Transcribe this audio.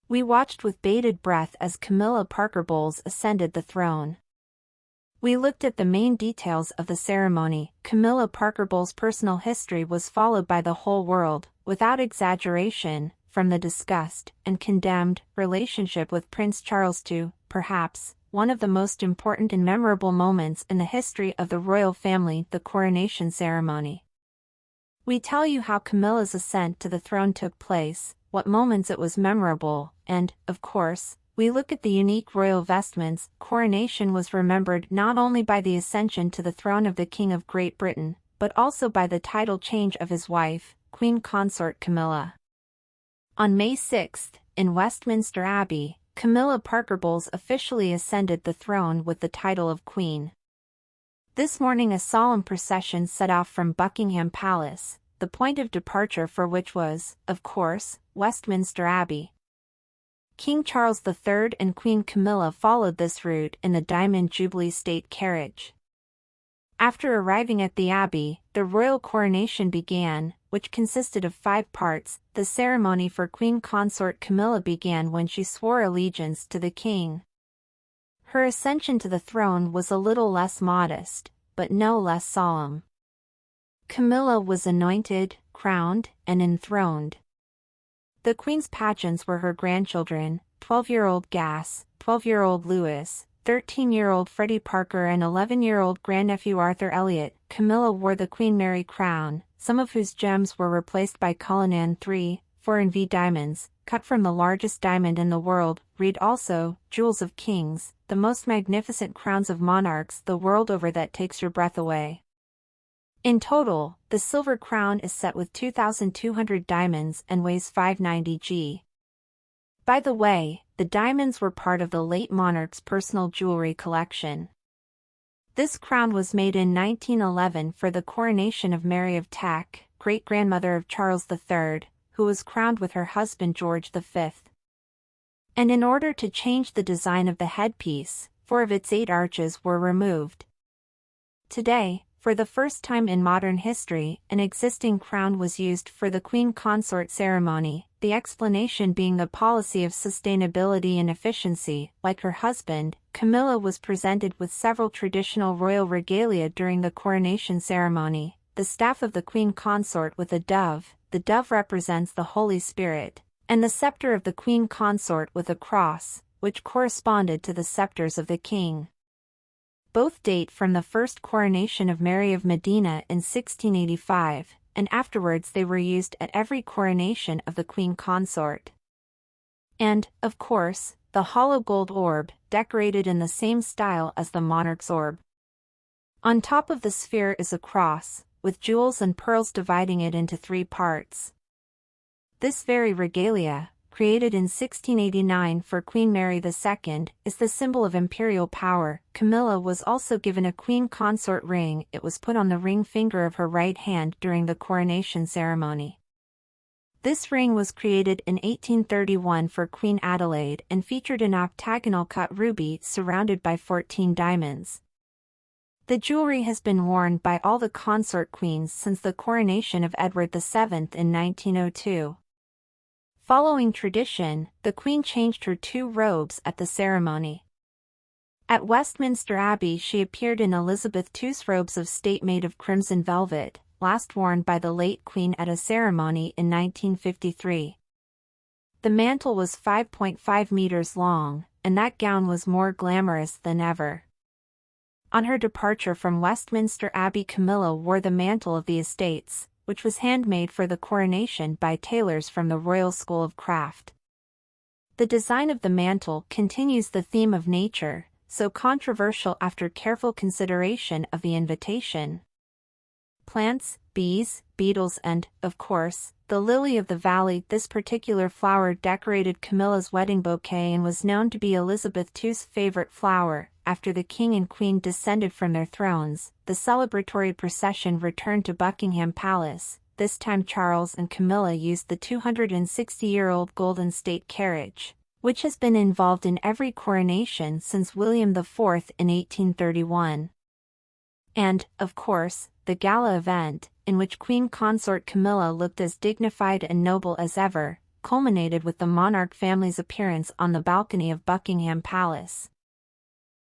We watched with bated breath as Camilla Parker-Bowles ascended the throne. We looked at the main details of the ceremony. Camilla Parker-Bowles' personal history was followed by the whole world, without exaggeration, from the discussed and condemned relationship with Prince Charles to, perhaps, one of the most important and memorable moments in the history of the royal family, the coronation ceremony. We tell you how Camilla's ascent to the throne took place, what moments it was memorable, and, of course, we look at the unique royal vestments. Coronation was remembered not only by the ascension to the throne of the King of Great Britain, but also by the title change of his wife, Queen Consort Camilla. On May 6, in Westminster Abbey, Camilla Parker-Bowles officially ascended the throne with the title of Queen. This morning a solemn procession set off from Buckingham Palace, the point of departure for which was, of course, Westminster Abbey. King Charles III and Queen Camilla followed this route in the Diamond Jubilee State Carriage. After arriving at the Abbey, the royal coronation began, which consisted of 5 parts. The ceremony for Queen Consort Camilla began when she swore allegiance to the king. Her ascension to the throne was a little less modest, but no less solemn. Camilla was anointed, crowned, and enthroned. The Queen's pageants were her grandchildren, 12-year-old Gas, 12-year-old Louis, 13-year-old Freddie Parker and 11-year-old grandnephew Arthur Elliot. Camilla wore the Queen Mary crown, some of whose gems were replaced by Cullinan 3-4 diamonds, cut from the largest diamond in the world. Read also, Jewels of Kings, the most magnificent crowns of monarchs the world over that takes your breath away. In total, the silver crown is set with 2,200 diamonds and weighs 590 g. By the way, the diamonds were part of the late monarch's personal jewelry collection. This crown was made in 1911 for the coronation of Mary of Teck, great-grandmother of Charles III, who was crowned with her husband George V. And in order to change the design of the headpiece, 4 of its 8 arches were removed. Today, for the first time in modern history, an existing crown was used for the Queen Consort ceremony, the explanation being the policy of sustainability and efficiency. Like her husband, Camilla was presented with several traditional royal regalia during the coronation ceremony: the staff of the Queen Consort with a dove, the dove represents the Holy Spirit, and the scepter of the Queen Consort with a cross, which corresponded to the scepters of the king. Both date from the first coronation of Mary of Modena in 1685, and afterwards they were used at every coronation of the Queen Consort. And, of course, the hollow gold orb, decorated in the same style as the monarch's orb. On top of the sphere is a cross, with jewels and pearls dividing it into 3 parts. This very regalia, created in 1689 for Queen Mary II, is the symbol of imperial power. Camilla was also given a Queen Consort ring. It was put on the ring finger of her right hand during the coronation ceremony. This ring was created in 1831 for Queen Adelaide and featured an octagonal cut ruby surrounded by 14 diamonds. The jewelry has been worn by all the consort queens since the coronation of Edward VII in 1902. Following tradition, the Queen changed her 2 robes at the ceremony. At Westminster Abbey she appeared in Elizabeth II's robes of state made of crimson velvet, last worn by the late Queen at a ceremony in 1953. The mantle was 5.5 meters long, and that gown was more glamorous than ever. On her departure from Westminster Abbey, Camilla wore the mantle of the estates, which was handmade for the coronation by tailors from the Royal School of Craft. The design of the mantle continues the theme of nature, so controversial after careful consideration of the invitation. Plants, bees, beetles and, of course, the lily of the valley. This particular flower decorated Camilla's wedding bouquet and was known to be Elizabeth II's favorite flower. After the king and queen descended from their thrones, the celebratory procession returned to Buckingham Palace. This time Charles and Camilla used the 260-year-old golden state carriage, which has been involved in every coronation since William IV in 1831. And, of course, the gala event, in which Queen Consort Camilla looked as dignified and noble as ever, culminated with the monarch family's appearance on the balcony of Buckingham Palace.